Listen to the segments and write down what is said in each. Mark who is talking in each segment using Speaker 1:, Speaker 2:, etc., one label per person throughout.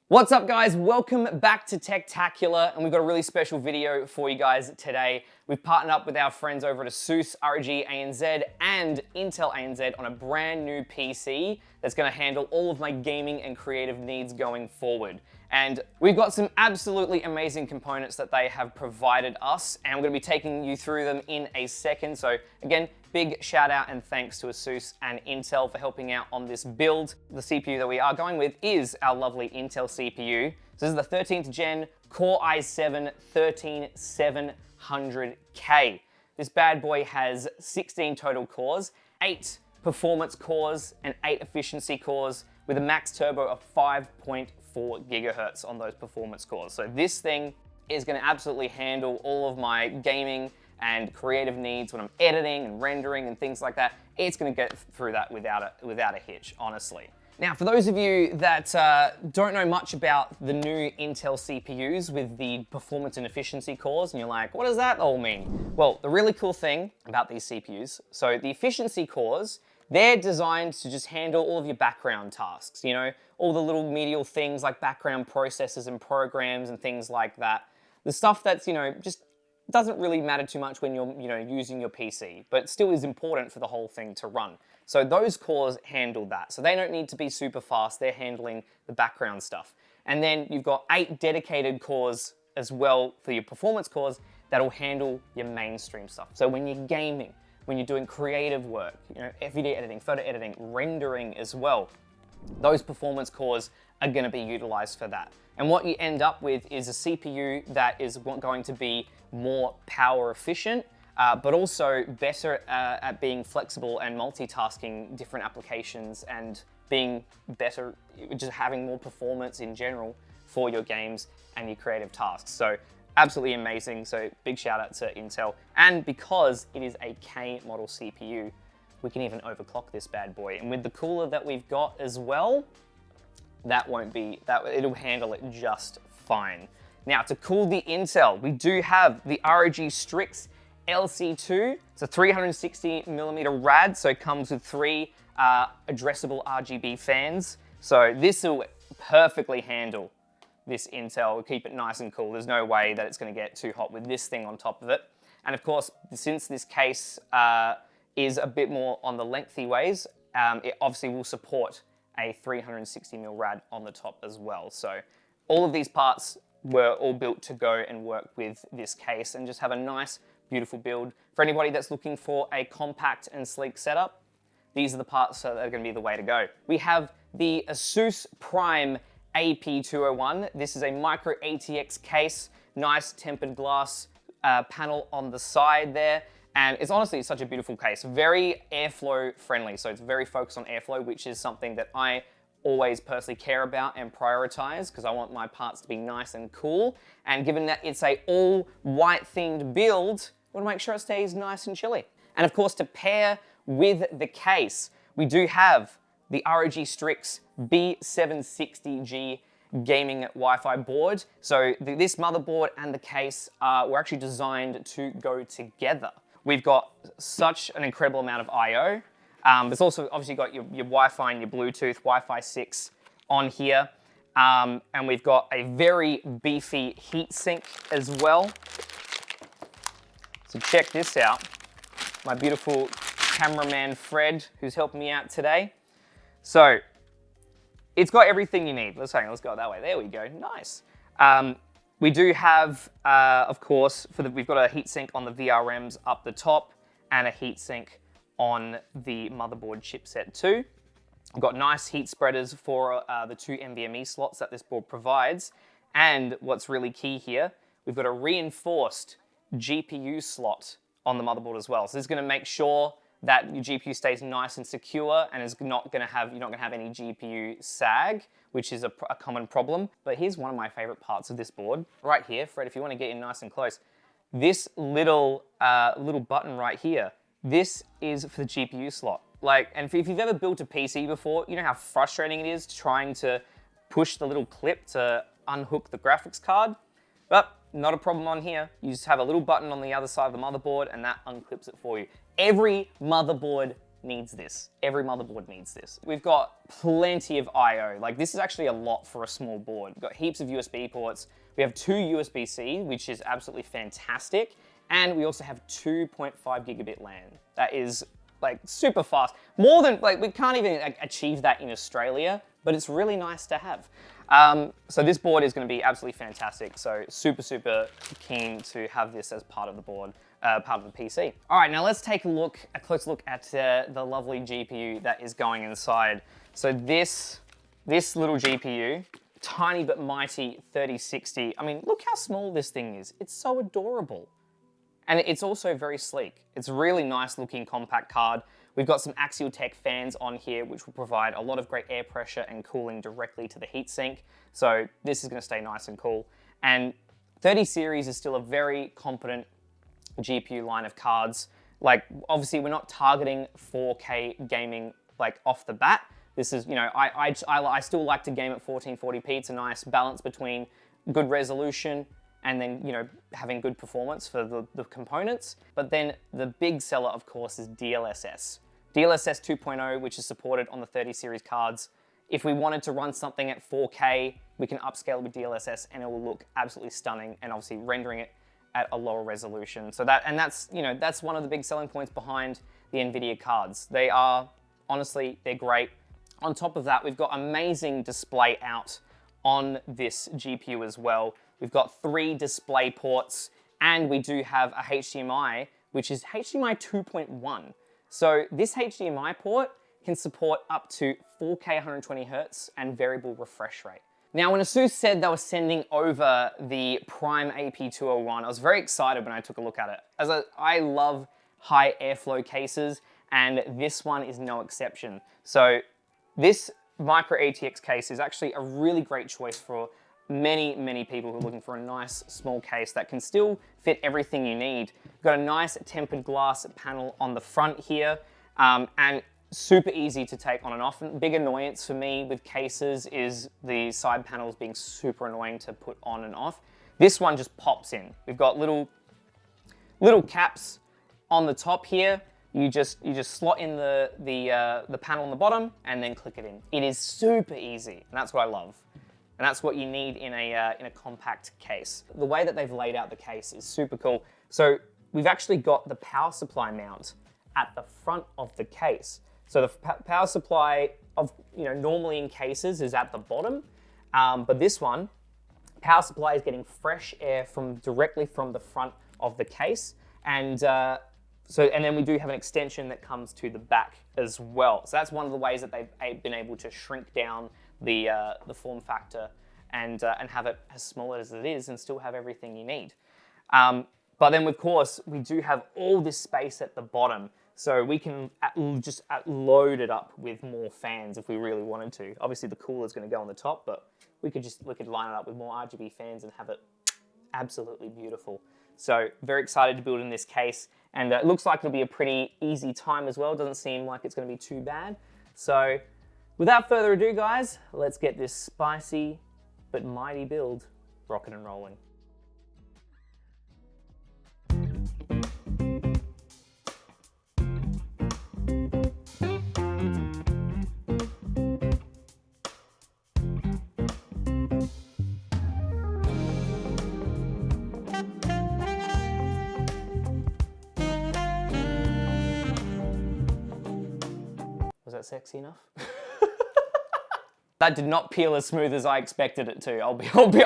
Speaker 1: What's up guys, welcome back to Techtacula, and we've got a really special video for you guys today. We've partnered up with our friends over at ASUS, ROG ANZ and Intel ANZ on a brand new PC that's going to handle all of my gaming and creative needs going forward. And we've got some absolutely amazing components that they have provided us, and we're going to be taking you through them in a second. So again, big shout out and thanks to ASUS and Intel for helping out on this build. The CPU that we are going with is our lovely Intel CPU. So this is the 13th gen Core i7 13700K. This bad boy has 16 total cores, 8 performance cores and 8 efficiency cores with a max turbo of 5.4 gigahertz on those performance cores. So this thing is going to absolutely handle all of my gaming and creative needs when I'm editing and rendering and things like that. It's going to get through that without a hitch, honestly. Now, for those of you that don't know much about the new Intel CPUs with the performance and efficiency cores, and you're like, what does that all mean? Well, the really cool thing about these CPUs, so the efficiency cores, they're designed to just handle all of your background tasks, you know, all the little medial things like background processes and programs and things like that. The stuff that's, you know, just doesn't really matter too much when you're, you know, using your PC, but still is important for the whole thing to run. So those cores handle that. So they don't need to be super fast, they're handling the background stuff. And then you've got 8 dedicated cores as well for your performance cores that'll handle your mainstream stuff. So when you're gaming, when you're doing creative work, you know, video editing, photo editing, rendering as well, those performance cores are going to be utilized for that. And what you end up with is a CPU that is going to be more power efficient, but also better at being flexible and multitasking different applications and being better, just having more performance in general for your games and your creative tasks. So absolutely amazing. So big shout out to Intel. And because it is a K model CPU, we can even overclock this bad boy. And with the cooler that we've got as well, it'll handle it just fine. Now, to cool the Intel, we do have the ROG Strix LC II. It's a 360mm rad, so it comes with 3 addressable RGB fans. So this will perfectly handle this Intel. We'll keep it nice and cool. There's no way that it's going to get too hot with this thing on top of it. And of course, since this case is a bit more on the lengthy ways, it obviously will support a 360mm rad on the top as well. So all of these parts were all built to go and work with this case and just have a nice, beautiful build. For anybody that's looking for a compact and sleek setup, these are the parts that are going to be the way to go. We have the ASUS Prime AP201. This is a micro ATX case, nice tempered glass panel on the side there. And it's honestly such a beautiful case, very airflow friendly. So it's very focused on airflow, which is something that I always personally care about and prioritize because I want my parts to be nice and cool. And given that it's a all white themed build, I want to make sure it stays nice and chilly. And of course, to pair with the case, we do have the ROG Strix B760G gaming Wi-Fi board. So this motherboard and the case were actually designed to go together. We've got such an incredible amount of I/O. There's also obviously got your Wi-Fi and your Bluetooth, Wi-Fi 6 on here. And we've got a very beefy heatsink as well. So check this out. My beautiful cameraman Fred, who's helping me out today. So it's got everything you need. Let's go that way. There we go. Nice. We do have, of course, we've got a heatsink on the VRMs up the top and a heatsink on the motherboard chipset too. We've got nice heat spreaders for the 2 NVMe slots that this board provides. And what's really key here, we've got a reinforced GPU slot on the motherboard as well. So this is going to make sure that your GPU stays nice and secure and you're not going to have any GPU sag, which is a common problem. But here's one of my favorite parts of this board. Right here, Fred, if you want to get in nice and close, this little button right here, this is for the GPU slot. And if you've ever built a PC before, you know how frustrating it is trying to push the little clip to unhook the graphics card? But not a problem on here. You just have a little button on the other side of the motherboard and that unclips it for you. Every motherboard needs this. Every motherboard needs this. We've got plenty of I/O. Like, this is actually a lot for a small board. We've got heaps of USB ports. We have 2 USB-C, which is absolutely fantastic. And we also have 2.5 gigabit LAN. That is like super fast. More than, like, we can't even achieve that in Australia, but it's really nice to have. So this board is going to be absolutely fantastic. So super, super keen to have this as part of the board, part of the PC. All right, now let's take a close look at the lovely GPU that is going inside. So this little GPU, tiny but mighty 3060. I mean, look how small this thing is. It's so adorable. And it's also very sleek. It's a really nice looking compact card. We've got some Axial Tech fans on here, which will provide a lot of great air pressure and cooling directly to the heatsink. So this is gonna stay nice and cool. And 30 series is still a very competent GPU line of cards. Like, obviously we're not targeting 4K gaming like off the bat. This is, you know, I still like to game at 1440p. It's a nice balance between good resolution and then, you know, having good performance for the components. But then the big seller, of course, is DLSS. DLSS 2.0, which is supported on the 30 series cards. If we wanted to run something at 4K, we can upscale with DLSS and it will look absolutely stunning, and obviously rendering it at a lower resolution. So that's, you know, that's one of the big selling points behind the NVIDIA cards. They are, honestly, they're great. On top of that, we've got amazing display out on this GPU as well. We've got 3 display ports, and we do have a HDMI, which is HDMI 2.1. So this HDMI port can support up to 4K 120Hz and variable refresh rate. Now, when ASUS said they were sending over the Prime AP201, I was very excited when I took a look at it. I love high airflow cases, and this one is no exception. So this micro ATX case is actually a really great choice for many people who are looking for a nice small case that can still fit everything you need. We've got a nice tempered glass panel on the front here, and super easy to take on and off. And big annoyance for me with cases is the side panels being super annoying to put on and off. This one just pops in. We've got little caps on the top here. You just slot in the panel on the bottom and then click it in. It is super easy, and that's what I love. And that's what you need in a compact case. The way that they've laid out the case is super cool. So we've actually got the power supply mount at the front of the case. So the power supply of, you know, normally in cases is at the bottom, but this one, power supply is getting fresh air directly from the front of the case, and then we do have an extension that comes to the back as well. So that's one of the ways that they've been able to shrink down the form factor and have it as small as it is and still have everything you need. But then, of course, we do have all this space at the bottom, so we can just load it up with more fans if we really wanted to. Obviously, the cooler is going to go on the top, but we could line it up with more RGB fans and have it absolutely beautiful. So very excited to build in this case, and it looks like it'll be a pretty easy time as well. It doesn't seem like it's going to be too bad. So without further ado, guys, let's get this spicy but mighty build rocking and rolling. Was that sexy enough? That did not peel as smooth as I expected it to. I'll be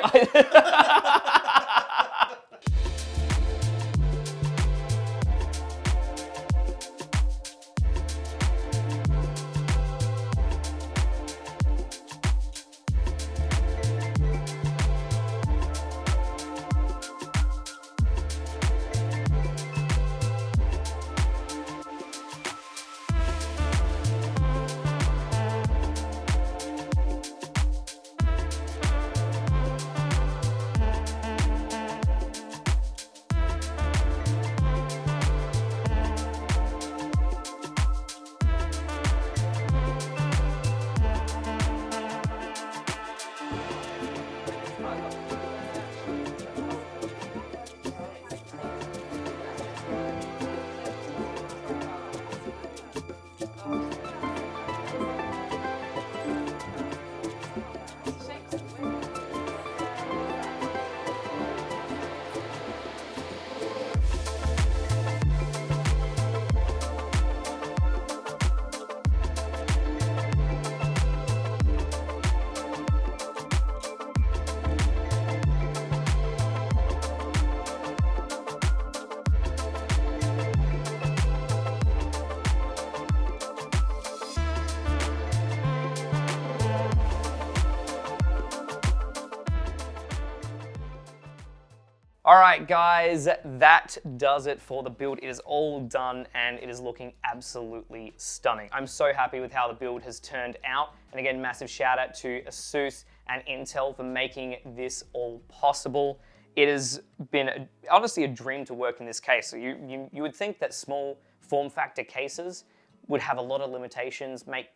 Speaker 1: All right, guys, that does it for the build. It is all done and it is looking absolutely stunning. I'm so happy with how the build has turned out. And again, massive shout out to ASUS and Intel for making this all possible. It has been honestly a dream to work in this case. So you would think that small form factor cases would have a lot of limitations, make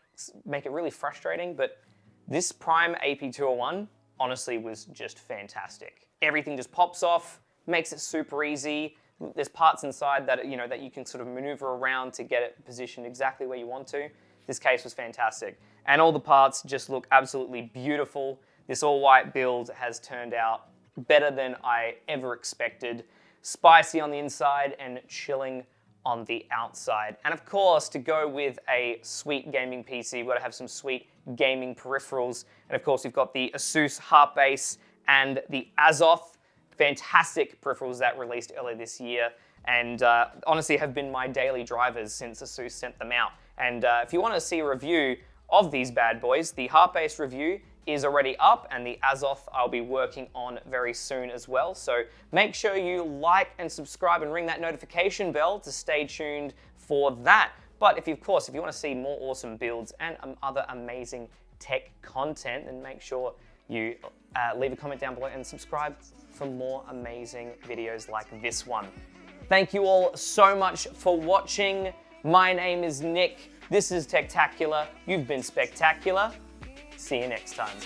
Speaker 1: it really frustrating, but this Prime AP201 honestly was just fantastic. Everything just pops off, makes it super easy. There's parts inside that that you can sort of maneuver around to get it positioned exactly where you want to. This case was fantastic. And all the parts just look absolutely beautiful. This all-white build has turned out better than I ever expected. Spicy on the inside and chilling on the outside. And of course, to go with a sweet gaming PC, you've got to have some sweet gaming peripherals. And of course, you've got the ASUS Heart Base and the ASUS, fantastic peripherals that released earlier this year, and honestly have been my daily drivers since ASUS sent them out. And if you want to see a review of these bad boys, the Heart Base review is already up, and the ASUS I'll be working on very soon as well. So make sure you like and subscribe and ring that notification bell to stay tuned for that. But of course, if you want to see more awesome builds and other amazing tech content, then make sure you leave a comment down below and subscribe for more amazing videos like this one. Thank you all so much for watching. My name is Nick. This is Techtacula. You've been spectacular. See you next time.